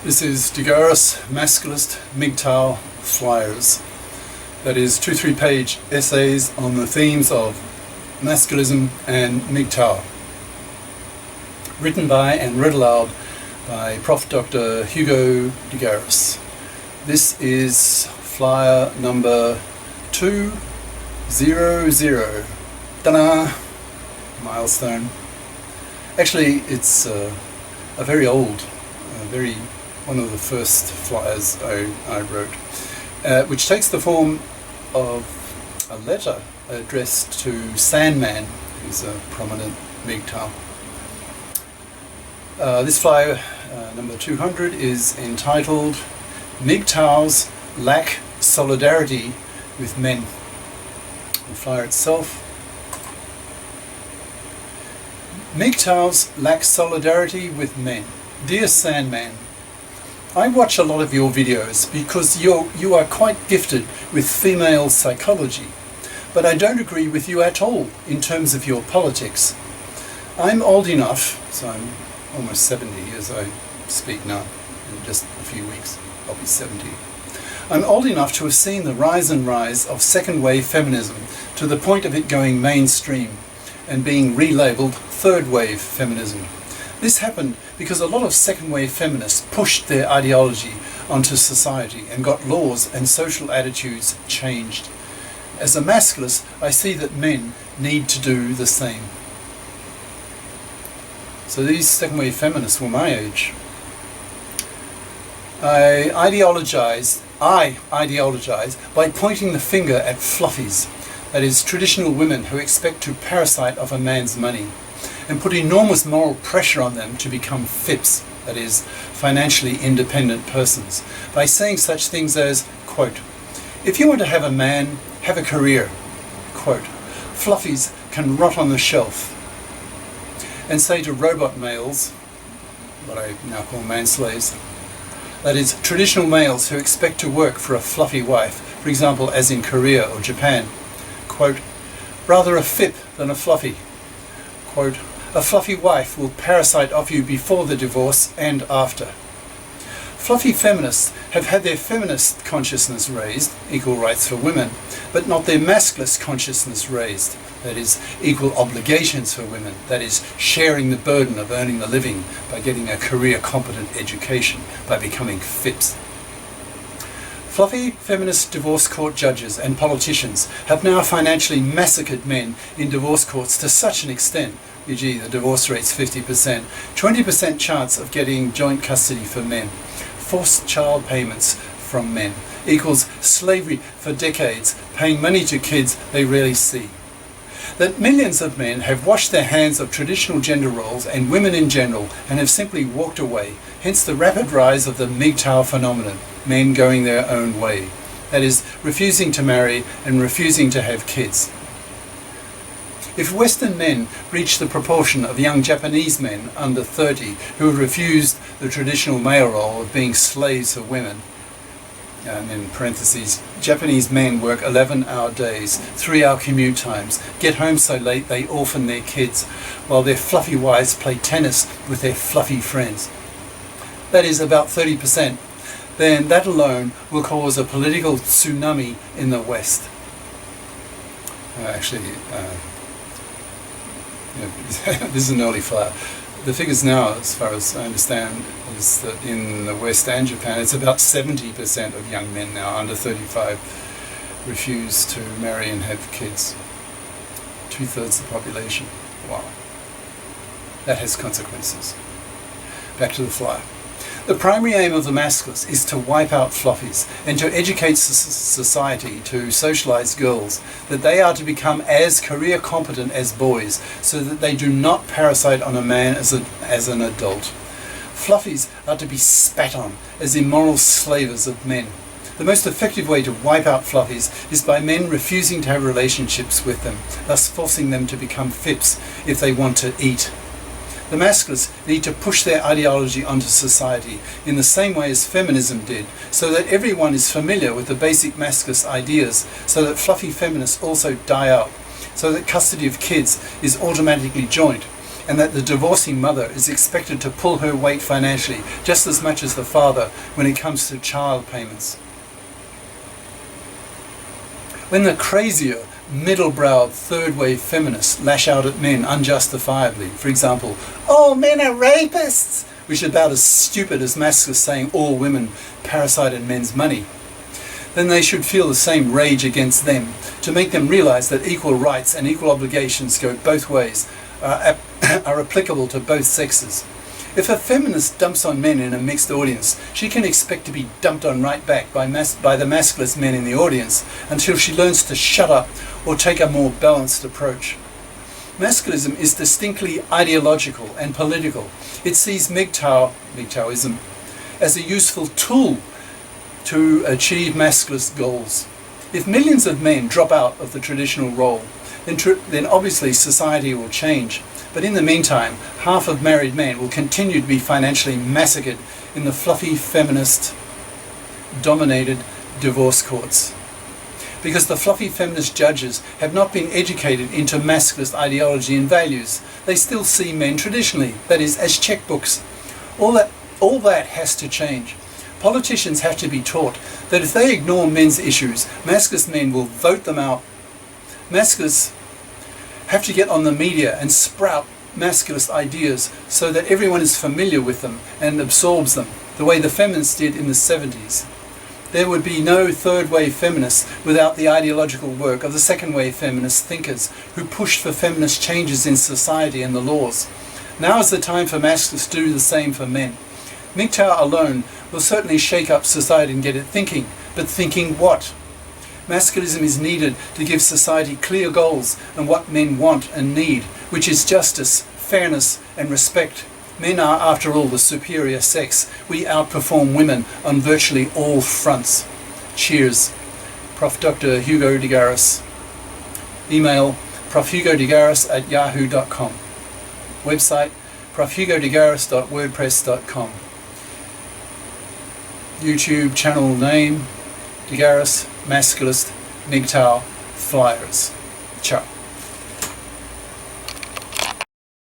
This is GARIS Masculist MGTOW flyers. That is 2-3 page essays on the themes of masculism and MGTOW. Written by and read aloud by Prof. Dr. Hugo de GARIS. This is flyer number 200. Ta-da! Milestone. Actually, it's a very old, one of the first flyers I wrote, which takes the form of a letter addressed to Sandman, who's a prominent MGTOW. This flyer, number 200, is entitled MGTOWs Lack Solidarity with Men. The flyer itself: MGTOWs lack solidarity with men. Dear Sandman, I watch a lot of your videos because you are quite gifted with female psychology, but I don't agree with you at all in terms of your politics. I'm old enough, so I'm almost 70 as I speak now, in just a few weeks I'll be 70. I'm old enough to have seen the rise and rise of second wave feminism to the point of it going mainstream and being relabeled third wave feminism. This happened because a lot of second wave feminists pushed their ideology onto society and got laws and social attitudes changed. As a masculist, I see that men need to do the same. So these second wave feminists were my age. I ideologize by pointing the finger at fluffies, that is, traditional women who expect to parasite off a man's money, and put enormous moral pressure on them to become FIPs, that is, financially independent persons, by saying such things as, quote, if you want to have a man, have a career, quote, fluffies can rot on the shelf, and say to robot males, what I now call manslaves, that is, traditional males who expect to work for a fluffy wife, for example, as in Korea or Japan, quote, rather a FIP than a fluffy, quote, a fluffy wife will parasite off you before the divorce and after. Fluffy feminists have had their feminist consciousness raised, equal rights for women, but not their masculist consciousness raised, that is, equal obligations for women, that is, sharing the burden of earning the living by getting a career-competent education, by becoming FIPs. Fluffy feminist divorce court judges and politicians have now financially massacred men in divorce courts to such an extent, e.g. the divorce rate's 50%, 20% chance of getting joint custody for men, forced child payments from men, equals slavery for decades, paying money to kids they rarely see. That millions of men have washed their hands of traditional gender roles and women in general and have simply walked away, hence the rapid rise of the MGTOW phenomenon, men going their own way, that is, refusing to marry and refusing to have kids. If Western men reached the proportion of young Japanese men under 30 who refused the traditional male role of being slaves for women, and in parentheses, Japanese men work 11-hour days, 3-hour commute times, get home so late they orphan their kids, while their fluffy wives play tennis with their fluffy friends. That is about 30%. Then that alone will cause a political tsunami in the West. This is an early flyer. The figures now, as far as I understand, is that in the West and Japan, it's about 70% of young men now, under 35, refuse to marry and have kids. 2/3 the population. Wow. That has consequences. Back to the flyer. The primary aim of the masculist is to wipe out fluffies and to educate society, to socialize girls, that they are to become as career competent as boys so that they do not parasite on a man as an adult. Fluffies are to be spat on as immoral slavers of men. The most effective way to wipe out fluffies is by men refusing to have relationships with them, thus forcing them to become FIPs if they want to eat. The masculists need to push their ideology onto society in the same way as feminism did, so that everyone is familiar with the basic masculist ideas, so that fluffy feminists also die out, so that custody of kids is automatically joint, and that the divorcing mother is expected to pull her weight financially just as much as the father when it comes to child payments. When the crazier, middle-browed, third-wave feminists lash out at men unjustifiably, for example, "all men are rapists," which is about as stupid as masculists saying all women parasite in men's money, then they should feel the same rage against them to make them realize that equal rights and equal obligations go both ways, are applicable to both sexes. If a feminist dumps on men in a mixed audience, she can expect to be dumped on right back by the masculist men in the audience until she learns to shut up or take a more balanced approach. Masculism is distinctly ideological and political. It sees MGTOWism as a useful tool to achieve masculist goals. If millions of men drop out of the traditional role, then obviously society will change. But in the meantime, half of married men will continue to be financially massacred in the fluffy feminist-dominated divorce courts. Because the fluffy feminist judges have not been educated into masculist ideology and values. They still see men traditionally, that is, as checkbooks. All that has to change. Politicians have to be taught that if they ignore men's issues, masculist men will vote them out. Masculists have to get on the media and sprout masculist ideas so that everyone is familiar with them and absorbs them, the way the feminists did in the 70s. There would be no third-wave feminists without the ideological work of the second-wave feminist thinkers who pushed for feminist changes in society and the laws. Now is the time for masculists to do the same for men. MGTOW alone will certainly shake up society and get it thinking, but thinking what? Masculism is needed to give society clear goals and what men want and need, which is justice, fairness and respect. Men are, after all, the superior sex. We outperform women on virtually all fronts. Cheers. Prof. Dr. Hugo de GARIS. Email profhugodegaris@yahoo.com. Website profhugodegaris.wordpress.com. YouTube channel name, de GARIS, Masculist, MGTOW, Flyers. Ciao.